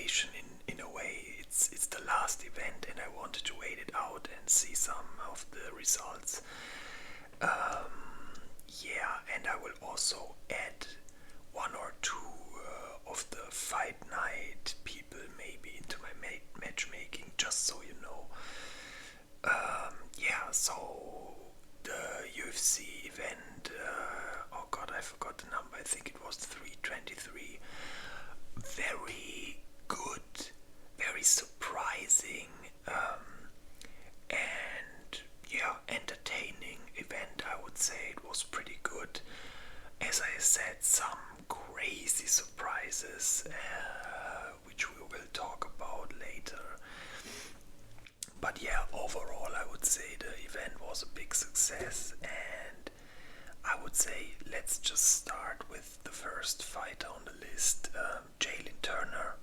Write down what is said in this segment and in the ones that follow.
motivation in a way. It's the last event, and I wanted to wait it out and see some of the results. Yeah, and I will also add one or two of the fight night people maybe into my matchmaking, just so you know. Yeah, so the UFC event, oh god, I forgot the number, I think it was 323. Very good, very surprising, and yeah, entertaining event. I would say it was pretty good. As I said, some crazy surprises, which we will talk about later. But yeah, overall, I would say the event was a big success, and I would say let's just start with the first fighter on the list, Jalen Turner.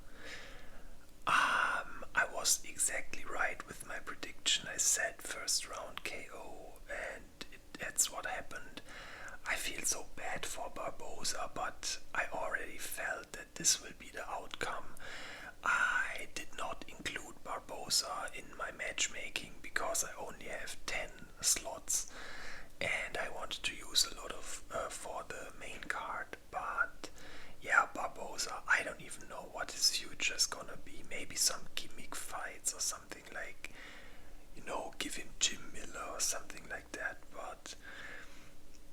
I was exactly right with my prediction. I said first round KO, and that's what happened. I feel so bad for Barboza, but I already felt that this will be the outcome. I did not include Barboza in my matchmaking because I only have 10 slots, and I wanted to use a lot of for the main card. But yeah, Barboza, I don't even know what his future is gonna be. Maybe some gimmick fights or something like, give him Jim Miller or something like that. But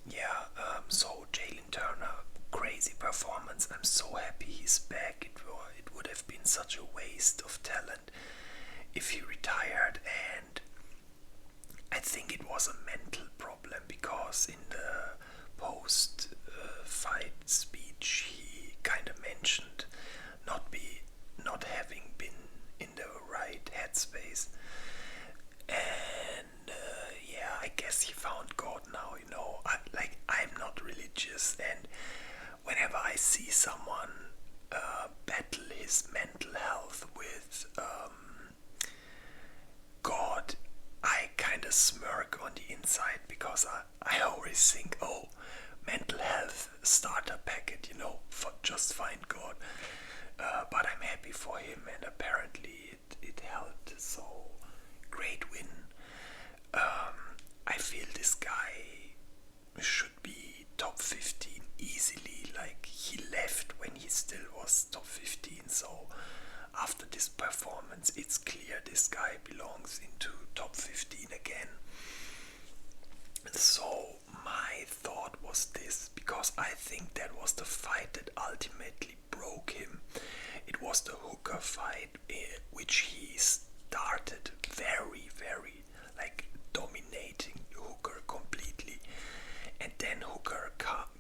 yeah, so Jalen Turner, crazy performance. I'm so happy he's back. It would have been such a waste of talent if he retired, and I think it was a mental problem because in the post fight speech he kind of mentioned not having been in the right headspace, and yeah, I guess he found God now. I'm not religious, and whenever I see someone battle his mental health with God, I kind of smirk on the inside because I always think, oh, mental health starter packet, just find God. But I'm happy for him, and apparently it helped. So great win. I feel this guy should be top 15 easily. Like, he left when he still was top 15, so after this performance it's clear this guy belongs into top 15 again. So my thought was this, because I think that was the fight that ultimately broke him. It was the Hooker fight, which he started very, very, like, dominating Hooker completely, and then Hooker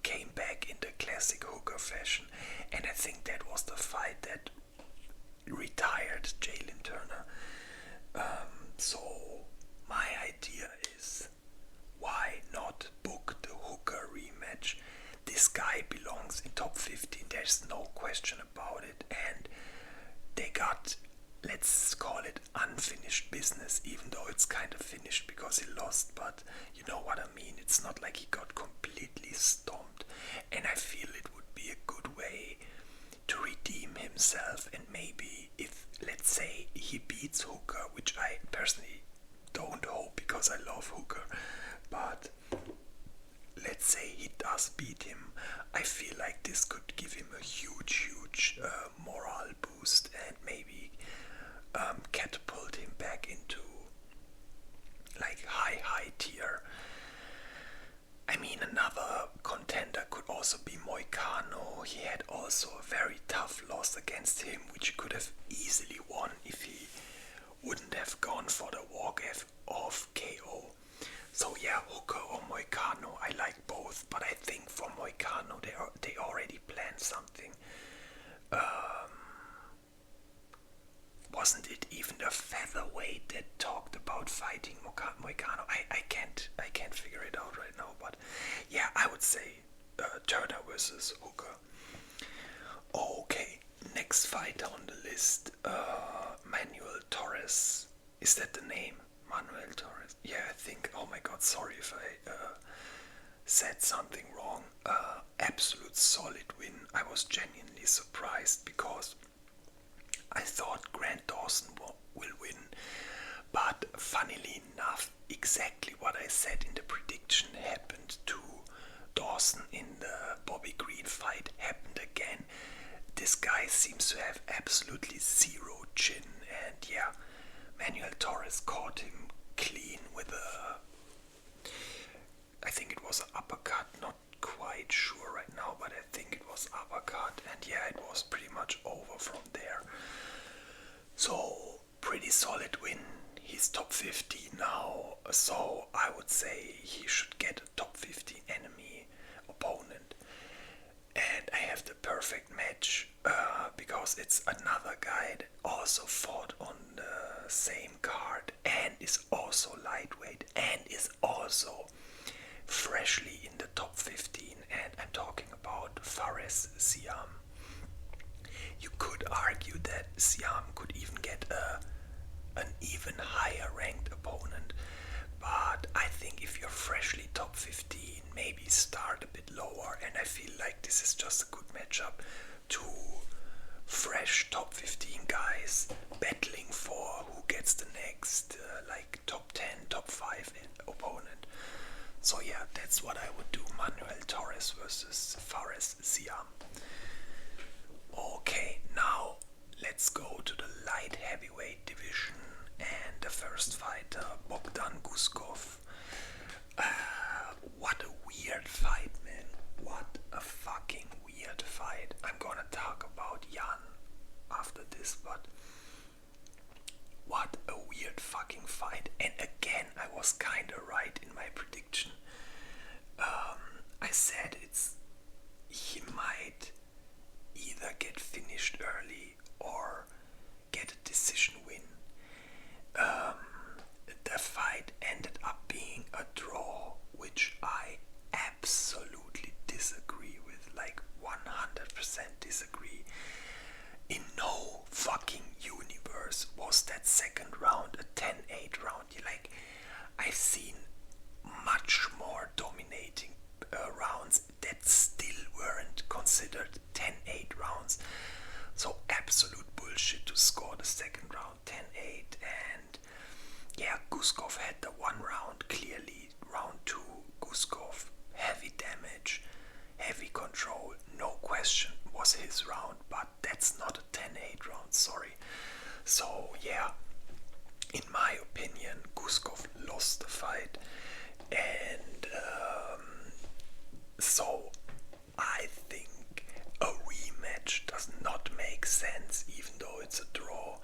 came back in the classic Hooker fashion, and I think that was the fight that retired Jalen Turner. So my idea is, why not book the Hooker rematch? This guy belongs in top 15, there's no question about it, and they got, let's call it, unfinished business, even though it's kind of finished because he lost, but you know what I mean. It's not like he got completely stomped, and I feel it would be a good way to redeem himself. And maybe if, let's say, he beats Hooker, which I personally don't hope because I love Hooker, but let's say he does beat him, I feel like this could give him a huge morale boost, and maybe catapult him back into like high tier. I mean, another contender could also be Moicano. He had also a very tough loss against him, which he could have easily won if he wouldn't have gone for the walk-off KO. So yeah, Hooker or Moicano, I like both, but I think for Moicano they already planned something. Wasn't it even the featherweight that talked about fighting Moicano? I can't figure it out right now, but yeah, I would say Turner versus Hooker. Okay, next fighter on the list, Manuel Torres. Is that the name? Manuel Torres. Yeah, I think. Oh my god, sorry if I said something wrong. Absolute solid win. I was genuinely surprised because I thought Grant Dawson will win, but funnily enough, exactly what I said in the prediction happened to Dawson in the Bobby Green fight happened again. This guy seems to have absolutely zero chin, and yeah, Manuel Torres caught him clean with I think it was an uppercut, not quite sure right now, but I think it was uppercut, and yeah, it was pretty much over from there. So, pretty solid win. He's top 50 now, so I would say he should get a top 50 enemy opponent. And I have the perfect match because it's another guy that also fought on the same card and is also lightweight and is also freshly in the top 15, and I'm talking about Fares Siam. You could argue that Siam could even get an even higher ranked opponent, but I think if you're freshly top 15, maybe start a bit lower, and I feel like this is just a good matchup. Two fresh top 15 guys battling for who gets the next like top 10, top 5 opponent. So yeah, that's what I would do. Manuel Torres versus Fares Siam. Okay, now let's go to the light heavyweight division, and the first fighter, Bogdan Guskov. What a weird fight, man. What a fucking weird fight. I'm gonna talk about Jan after this, but what a weird fucking fight. And again, I was kinda right in my prediction. I said he might either get finished early or get a decision win. The fight ended up being a draw, which I absolutely disagree with, like 100% disagree. In no fucking universe was that second round a 10-8 round. Like, I've seen much more dominating rounds that still weren't considered 10-8 rounds. So absolute bullshit to score the second round 10-8. And yeah, Guskov had the one round clearly. Round 2, Guskov, heavy damage, heavy control, no question was his round, but that's not a 10-8 round, sorry. So yeah, in my opinion, Guskov lost the fight, and so I think a rematch does not make sense, even though it's a draw.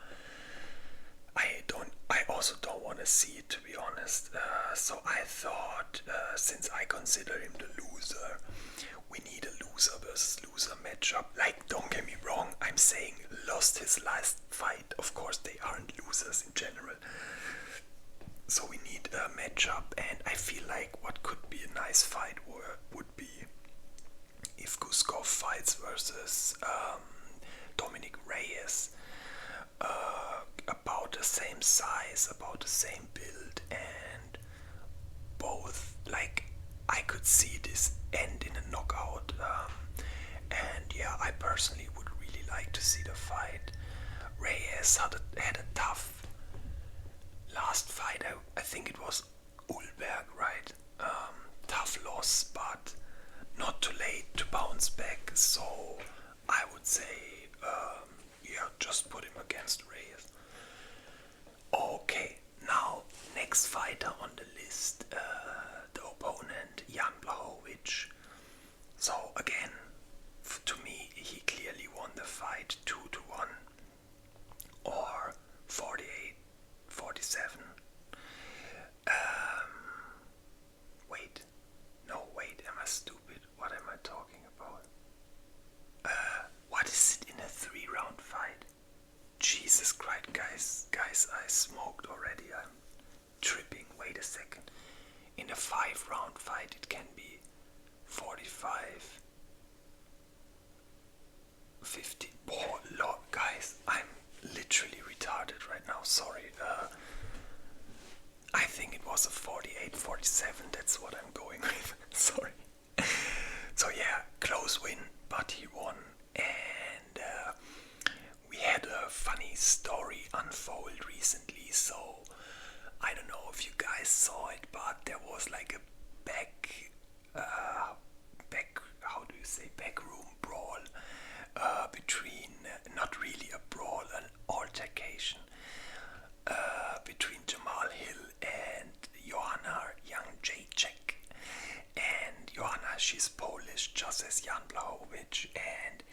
I also don't want to see it, to be honest. So I thought, since I consider him the loser, we need a loser versus loser matchup. Like, don't get me wrong, I'm saying lost his last fight. Of course, they aren't losers in general. So we need a matchup, and I feel like what could be a nice fight would be if Guskov fights versus Dominic Reyes. About the same size, about the same build, and both, like, I could see this end in a knockout, and yeah, I personally would really like to see the fight. Reyes had a tough last fight. I think it was Ulberg, right? Tough loss, but not too late to bounce back, so I would say yeah, just put him against Reyes. Okay, now next fighter on the list, the opponent Jan Blachowicz. So again, to me, he clearly won the fight 2-1 or 48-47. Wait, am I stupid? What am I talking about? What is it in a 3-round fight? Jesus Christ, guys, I smoked already. I'm tripping. Wait a second. In a 5-round fight, it can be 45, 50. Oh, Lord, guys, I'm literally retarded right now. Sorry. I think it was a 48-47. That's what I'm going with. Sorry. So yeah, close win, but he won. And we had a funny finished just as Jan Blachowicz, and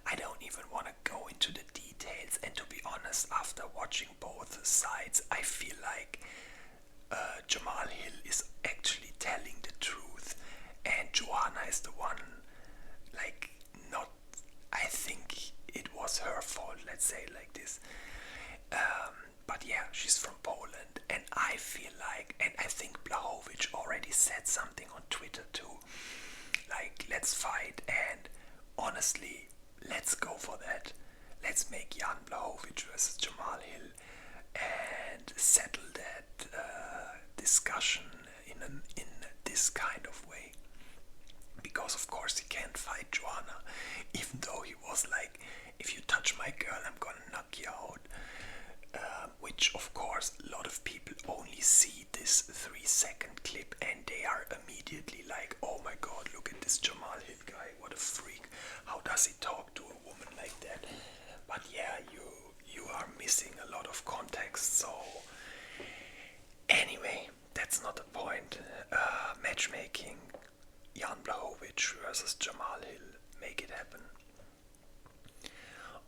I don't even want to go into the details. And to be honest, after watching both sides, I feel like Jamal Hill is actually telling the truth, and Joanna is the one, like, not. I think it was her fault. Let's say it like this. But yeah, she's from Poland, and I feel like, and I think Blachowicz already said something on Twitter too, like, let's fight, and honestly, let's go for that. Let's make Jan Blachowicz versus Jamal Hill and settle that discussion in this kind of way. Because of course he can't fight Joanna, even though he was like, if you touch my girl, I'm gonna knock you out. Which of course a lot of people only see this 3-second clip and they are immediately like, oh my god, look at this Jamal Hill guy, what a freak, how does he talk to a woman like that? But yeah, you are missing a lot of context. So anyway, that's not the point. Matchmaking, Jan Blachowicz versus Jamal Hill, make it happen.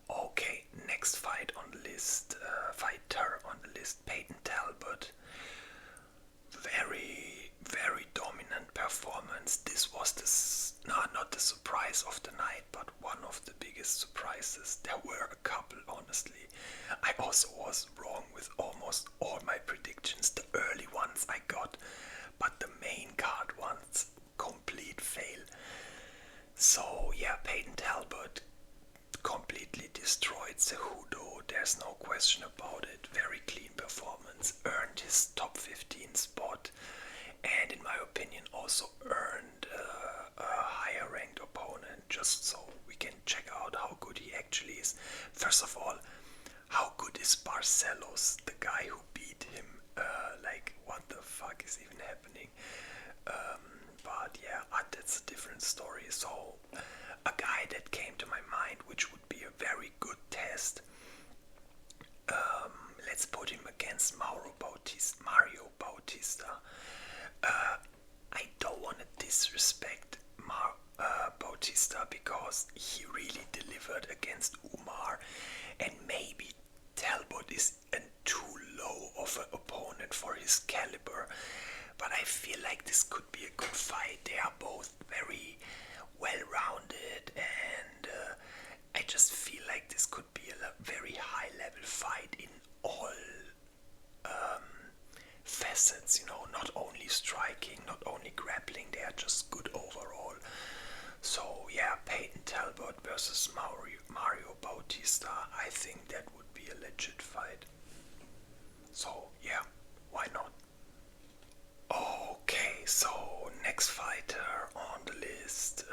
Okay, next fight on the list, fighter on the list, Peyton Talbot. Very, very dominant performance. This was not the surprise of the night, but one of the biggest surprises. There were a couple, honestly. I also was wrong with almost all my predictions. The early ones I got, but the main card ones, complete fail. So yeah, Peyton Talbot completely destroyed Cejudo, there's no question about it. Very clean performance, earned his top 15 spot, and in my opinion also earned a higher ranked opponent, just so we can check out how good he actually is. First of all, how good is Barcelos, the guy who beat him? Like, what the fuck is even happening? But yeah, that's a different story. So a guy that came to my mind, which would be a very good test. Let's put him against Mario Bautista. I don't want to disrespect Bautista because he really delivered against Umar, and maybe Talbot is too low of an opponent for his caliber. But I feel like this could be a good fight. They are both very well-rounded, and I just feel like this could be a very high-level fight in all facets, you know, not only striking, not only grappling, they are just good overall. So yeah, Peyton Talbot versus Mario Bautista, I think that would be a legit fight. So yeah, why not? Okay, so next fighter on the list,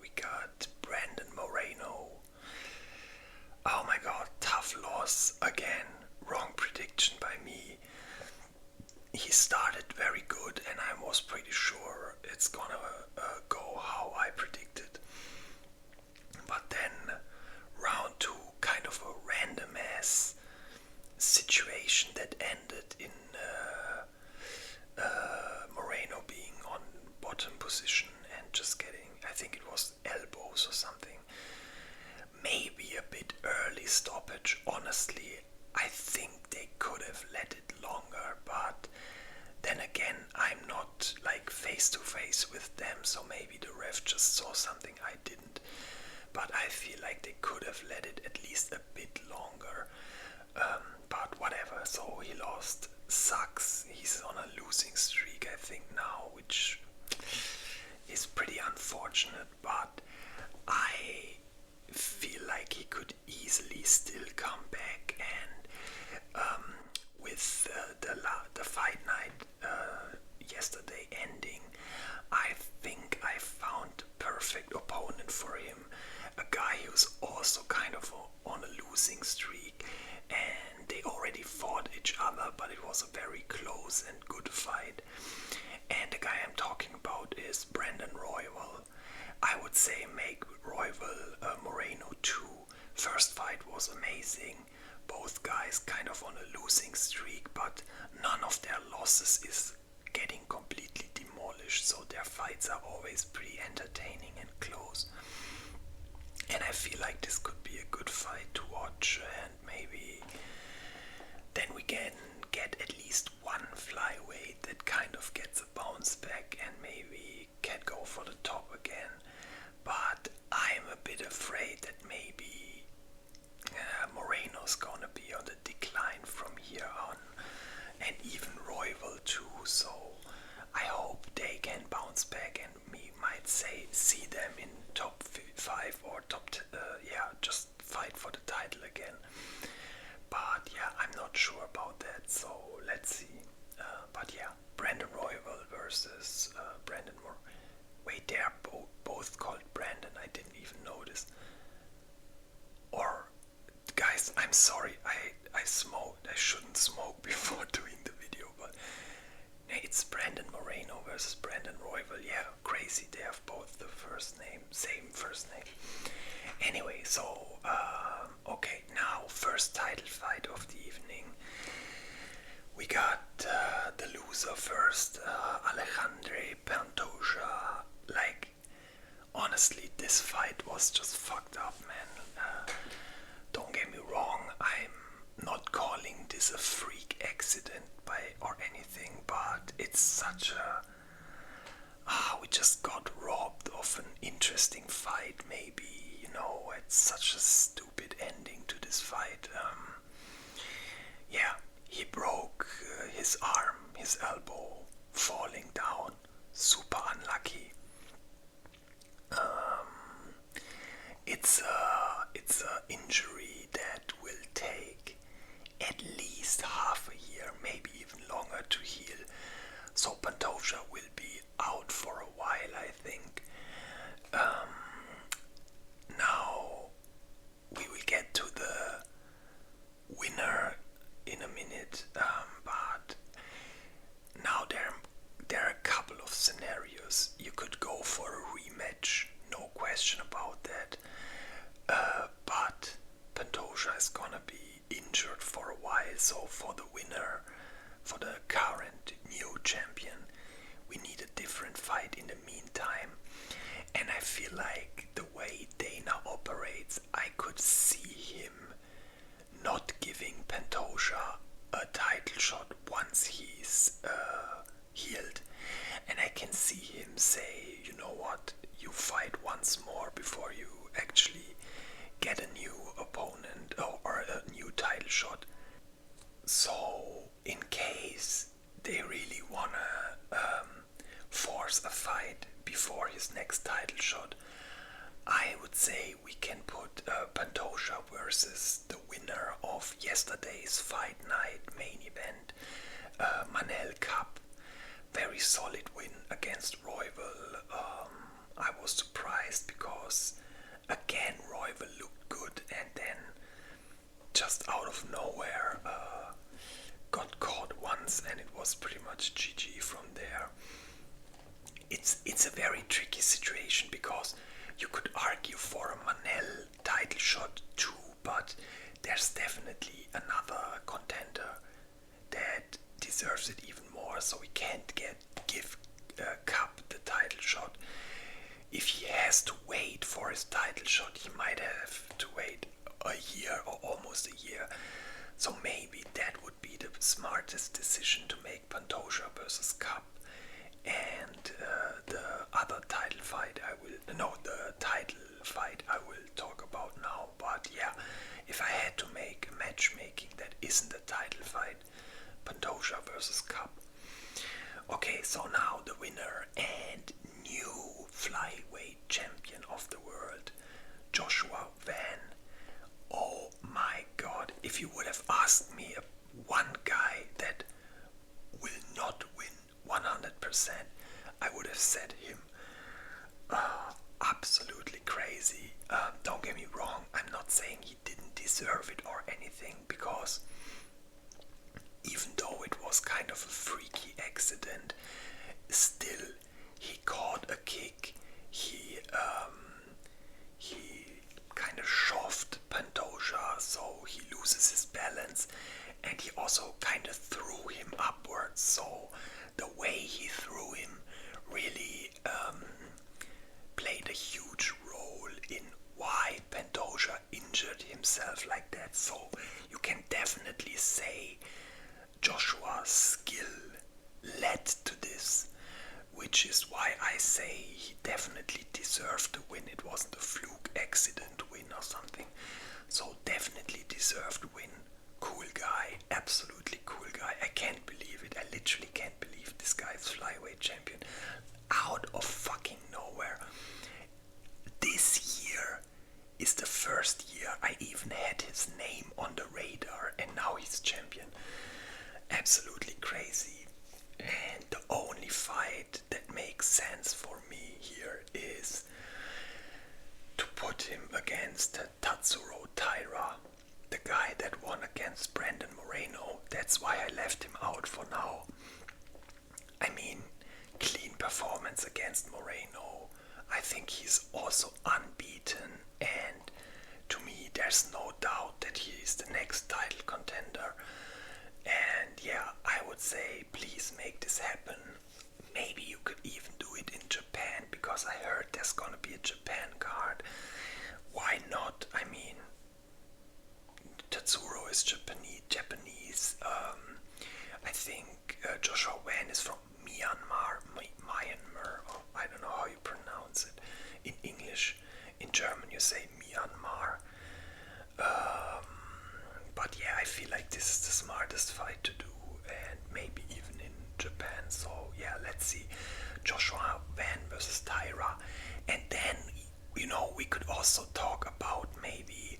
we got Brandon Moreno. Oh my god, tough loss again. Wrong prediction by me. He started very good, and I was pretty sure it's gonna go how I predicted. But then, round 2, kind of a random ass situation that ended in Moreno being on bottom position and just getting, I think it was elbows or something. Maybe a bit early stoppage. Honestly, I think they could have let it longer, but then again, I'm not like face to face with them, so maybe the ref just saw something I didn't. But I feel like they could have let it at least a bit longer. But whatever, so he lost. Sucks. He's on a losing streak, I think, now, which is pretty unfortunate, but I feel like he could easily still come back, and with the fight night yesterday ending, I think I found the perfect opponent for him. A guy who's also kind of on a losing streak, and they already fought each other, but it was a very close and good fight. And the guy I'm talking about is Brandon Royval. I would say make Royval Moreno 2. First fight was amazing. Both guys kind of on a losing streak, but none of their losses is getting completely demolished, so their fights are always pretty entertaining and fight to watch, and maybe then we can get at least one flyweight that kind of gets a bounce back and maybe can go for the top again. But I'm a bit afraid that maybe Moreno's gonna be on the decline from here on, and even Royval too, so I hope they can bounce back and we might see them in top 5 or just fight for the title again. But yeah, I'm not sure about that, so let's see. But yeah, Brandon Royval versus Brandon Moore. Wait, they are both called Brandon, I didn't even notice. Or, guys, I'm sorry, I smoked. I shouldn't smoke before doing the video, but it's Brandon Moreno versus Brandon Royval. Yeah, crazy, they have both the same first name. Anyway, so, okay, now first title fight of the evening. We got the loser first, Alejandro Pantoja. Like, honestly, this fight was just fucked up, man. Don't get me wrong, I'm not calling this a freak accident or anything, but it's such a... we just got robbed of an interesting fight, maybe, it's such a stupid ending to this fight. Yeah, he broke his arm, his elbow, falling down, super unlucky. It's a injury that will take at least half a year, maybe even longer to heal. So Pantoja will be out for a while, I think. Now we will get to the winner in a minute, but now there are a couple of scenarios. You could go for a rematch, no question about that. But Pantoja is gonna be injured for a while, so for the winner, for the current new champion, we need a different fight in the meantime. And I feel like the way Dana operates, I could see him not giving Pantoja a title shot once he's healed. And I can see him say, you know what, you fight once more before you actually get a new opponent or a new title shot. So in case they really wanna force a fight before his next title shot, I would say we can put Pantoja versus the winner of yesterday's fight night main event, Manel Cup. Very solid win against Royval. I was surprised because again Royval looked good and then just out of nowhere got caught once and it was pretty much GG from there. It's a very tricky situation because you could argue for a Manel title shot too, but there's definitely another contender that deserves it even more, so we can't give Cup the title shot. If he has to wait for his title shot, he might have to wait a year or almost a year. So maybe that would be the smartest decision to make, Pantoja versus Cup. And the other title fight I will talk about now. But yeah, if I had to make a matchmaking that isn't a title fight, Pantoja versus Cup. Okay, so now the winner and new flyweight champion of the world, Joshua Van. Oh my god, if you would have asked me one guy that will not win 100%, I would have said him. Absolutely crazy. Don't get me wrong, I'm not saying he didn't deserve it or anything, because even though it was kind of a freaky accident, still he caught a kick. He kind of shoved Pantoja, so he loses his balance, and he also kind of threw him upwards. So the way he threw him really deserved the win. It wasn't a fluke accident win or something. So definitely deserved win. Cool guy, absolutely cool guy. I can't believe it. I literally can't believe this guy is flyweight champion out of fucking nowhere. This year is the first year I even had his name on the radar, and now he's champion. Absolutely crazy. And the only fight that makes sense for me here is to put him against Tatsuro Taira, the guy that won against Brandon Moreno. That's why I left him out for now. I mean, clean performance against Moreno. I think he's also unbeaten, and to me there's no doubt that he is the next title contender. And yeah, I would say please make this happen. Maybe you could even do it in Japan, because I heard there's gonna be a Japan card. Why not? I mean, Tatsuro is Japanese. I think Joshua Wan is from Myanmar, or I don't know how you pronounce it in English. In German you say Myanmar. But yeah, I feel like this is the smartest fight to do, and maybe even in Japan. So yeah, let's see. Joshua Wan versus Taira. And then, you know, we could also talk about maybe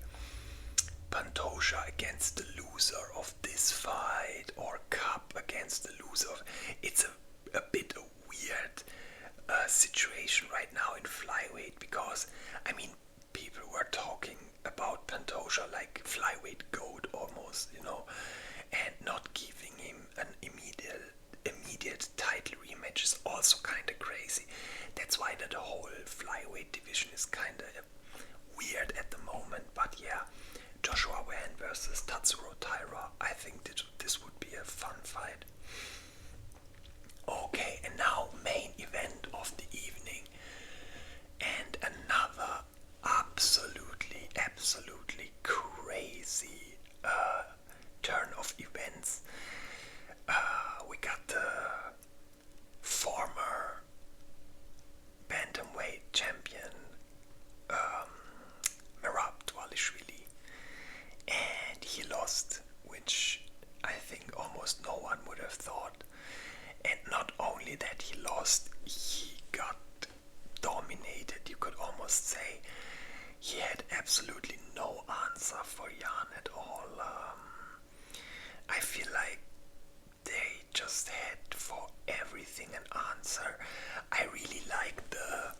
Pantoja against the loser of this fight, or Cup against the loser of... It's a bit a weird situation right now in flyweight, because, I mean, people were talking about Pantoja like flyweight goat almost, you know, and not giving him an immediate title rematch is also kind of crazy. That's why the whole flyweight division is kind of weird at the moment. But yeah, Joshua Wan versus Tatsuro Taira, I think this would be a fun fight. Okay, and now main event of the evening, and another absolutely crazy turn of events. We got the former bantamweight champion Merab Dvalishvili, and he lost, which I think almost no one would have thought. And not only that he lost, he got dominated, you could almost say. He had absolutely no answer for Jan at all. I feel like they just had for everything an answer. I really like the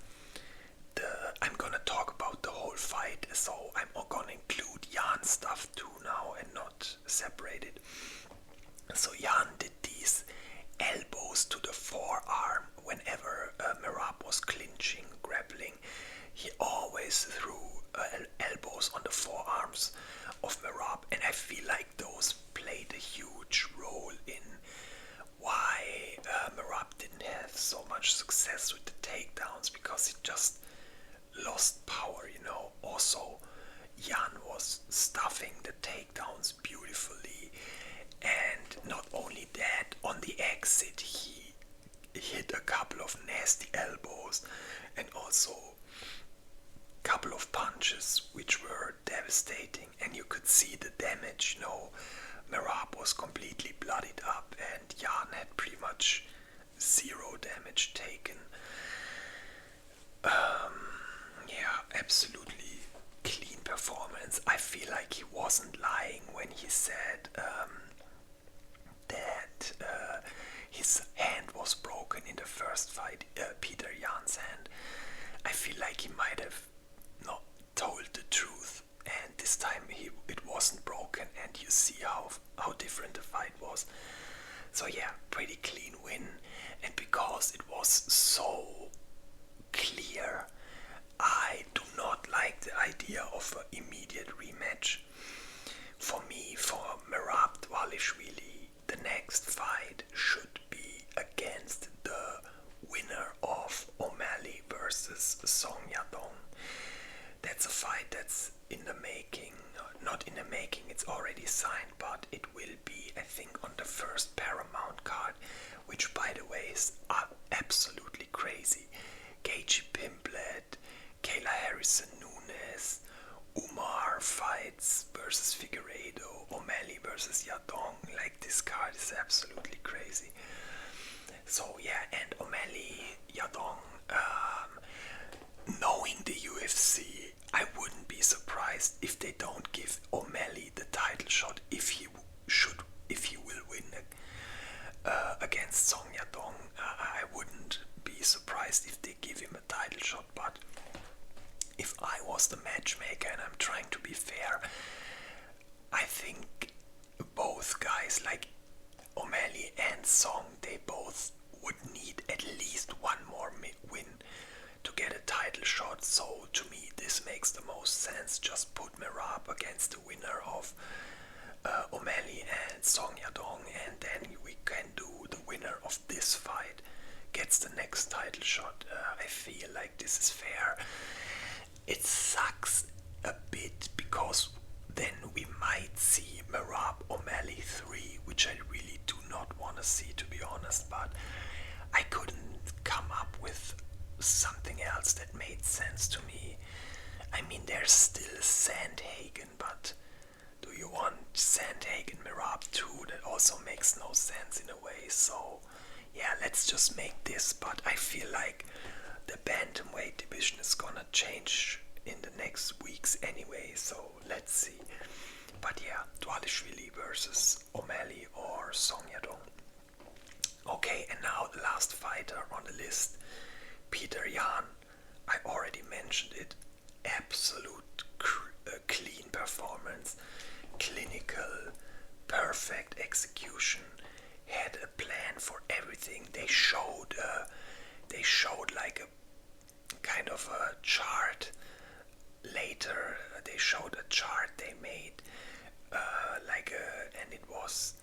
I'm gonna talk about the whole fight, so I'm gonna include Jan stuff too now and not separate it. So Jan did these elbows to the forearm whenever Merab was clinching, grappling. He always threw elbows on the forearms of Merab, and I feel like those played a huge role in why Merab didn't have so much success with the takedowns, because he just lost power, you know. Also, Jan was stuffing the takedowns beautifully, and not only that, on the exit he hit a couple of nasty elbows and also a couple of punches which were devastating, and you could see the damage, you know. Merab was completely bloodied up, and Jan had pretty much zero damage taken. Yeah, absolutely clean performance. I feel like he wasn't lying when he said that his hand was broken in the first fight, Peter Jan's hand. I feel like he might have not told the truth, and this time it wasn't broken, and you see how different the fight was. So yeah, pretty clean win, and because it was so clear, I do not like the idea of an immediate rematch. For me, for Merab Dvalishvili, the next fight should be against the winner of O'Malley versus Song Yadong. That's a fight that's in the making. Not in the making, it's already signed, but it will be, I think, on the first Paramount card, which by the way is absolutely crazy. Gaethje Pimblet, Harrison Nunes, Umar fights versus Figueiredo, O'Malley versus Yadong. Like, this card is absolutely crazy. So yeah, and O'Malley, Yadong, knowing the UFC, I wouldn't be surprised if they don't give O'Malley the title shot if he will win against Song Yadong. I wouldn't be surprised if they give him a title shot, but if I was the matchmaker and I'm trying to be fair, I think both guys, like O'Malley and Song, they both would need at least one more win to get a title shot. So to me this makes the most sense. Just put Merab against the winner of O'Malley and Song Yadong, and then we can do the winner of this fight gets the next title shot. I feel like this is fair. It sucks a bit because then we might see Merab O'Malley 3, which I really do not want to see, to be honest, but I couldn't come up with something else that made sense to me. I mean, there's still Sandhagen, but do you want Sandhagen Merab 2? That also makes no sense in a way. So yeah, let's just make this, but I feel like the bantamweight division is gonna change in the next weeks anyway, so let's see. But yeah, Dvalishvili versus O'Malley or Song Yadong. Okay, and now the last fighter on the list, Peter Yan. I already mentioned it. Absolute clean performance, clinical, perfect execution. Had a plan for everything. They showed like a kind of a chart. Later, they showed a chart they made, and it was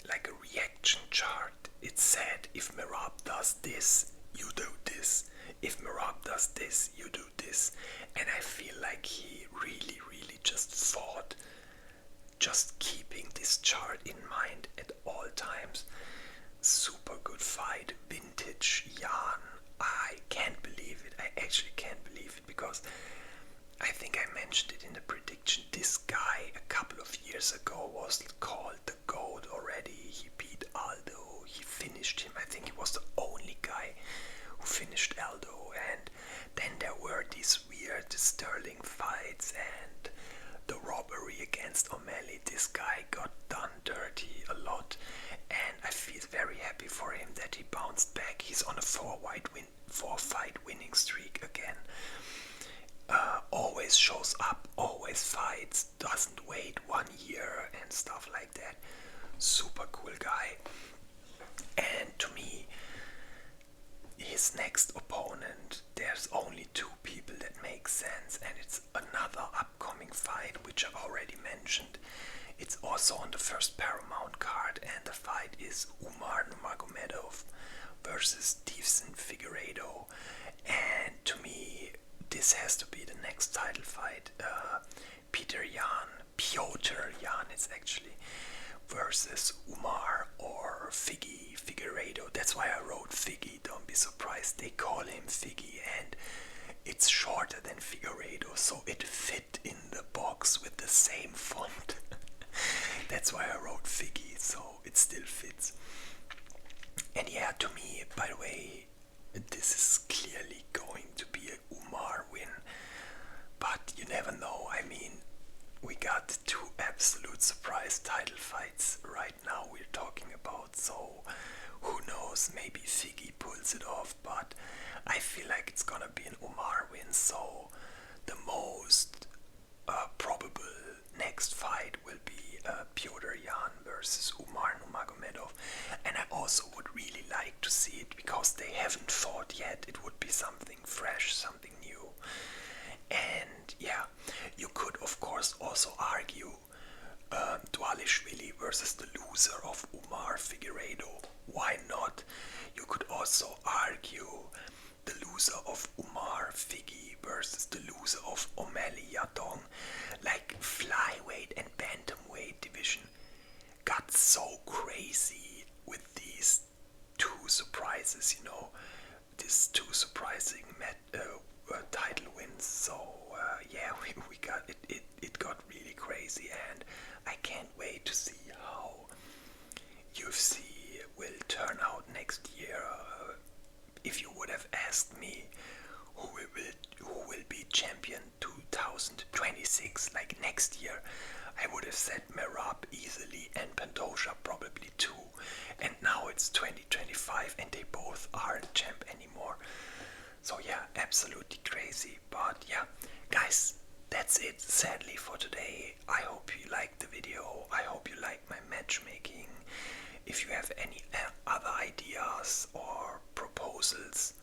like a reaction chart. It said, if Merab does this, you do this. If Merab does this, you do this. And I feel like he really, really just fought, just keeping this chart in mind at all times. Super good fight, vintage Jan. I can't believe it. I actually can't believe it, because I think I mentioned it in the prediction. This guy a couple of years ago was called the GOAT already. He beat Aldo. He finished him. I think he was the only guy who finished Aldo. And then there were these weird Sterling fights and the robbery against O'Malley. This guy got done dirty a lot, and I feel very happy for him that he bounced back. He's on a four-fight winning streak again. Always shows up, always fights, doesn't wait 1 year and stuff like that. Super cool guy. And to me, his next opponent, there's only two people that make sense, and it's another upcoming fight which I already mentioned. It's also on the first Paramount card, and the fight is Umar Nurmagomedov versus Steven Figueiredo. And to me, this has to be the next title fight. Piotr Jan it's actually, versus Umar or Figueiredo. That's why I wrote Figgy, don't be surprised. They call him Figgy, and it's shorter than Figueiredo, so it fit in the box with the same font. That's why I wrote Figgy, so it still fits. And yeah, to me, by the way, this is clearly going to be a Umar win, but you never know. I mean, we got two absolute surprise title fights right now we're talking about, so who knows, maybe Figgy pulls it off, but I feel like it's gonna be an Umar win. So the most probable next fight will be Piotr Jan versus Umar Nurmagomedov, and I also would really like to see it because they haven't fought yet. It would be something fresh, something new. And yeah, you could of course also argue Dvalishvili versus the loser of Umar Figueiredo. Why not? You could also argue the loser of Umar Figgy versus the loser of O'Malley Yadong. Like, flyweight and bantamweight division got so crazy with these two surprises, you know, these two surprising title wins. asked me who will be champion 2026, like next year, I would have said Merab easily and Pantoja probably too. And now it's 2025 and they both aren't champ anymore. So yeah, absolutely crazy. But yeah, guys, that's it sadly for today. I hope you liked the video. I hope you like my matchmaking. If you have any other ideas or proposals,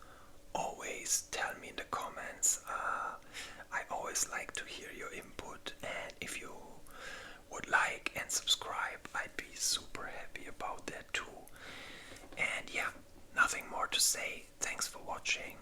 always tell me in the comments. I always like to hear your input, and if you would like and subscribe, I'd be super happy about that too. And yeah, nothing more to say. Thanks for watching.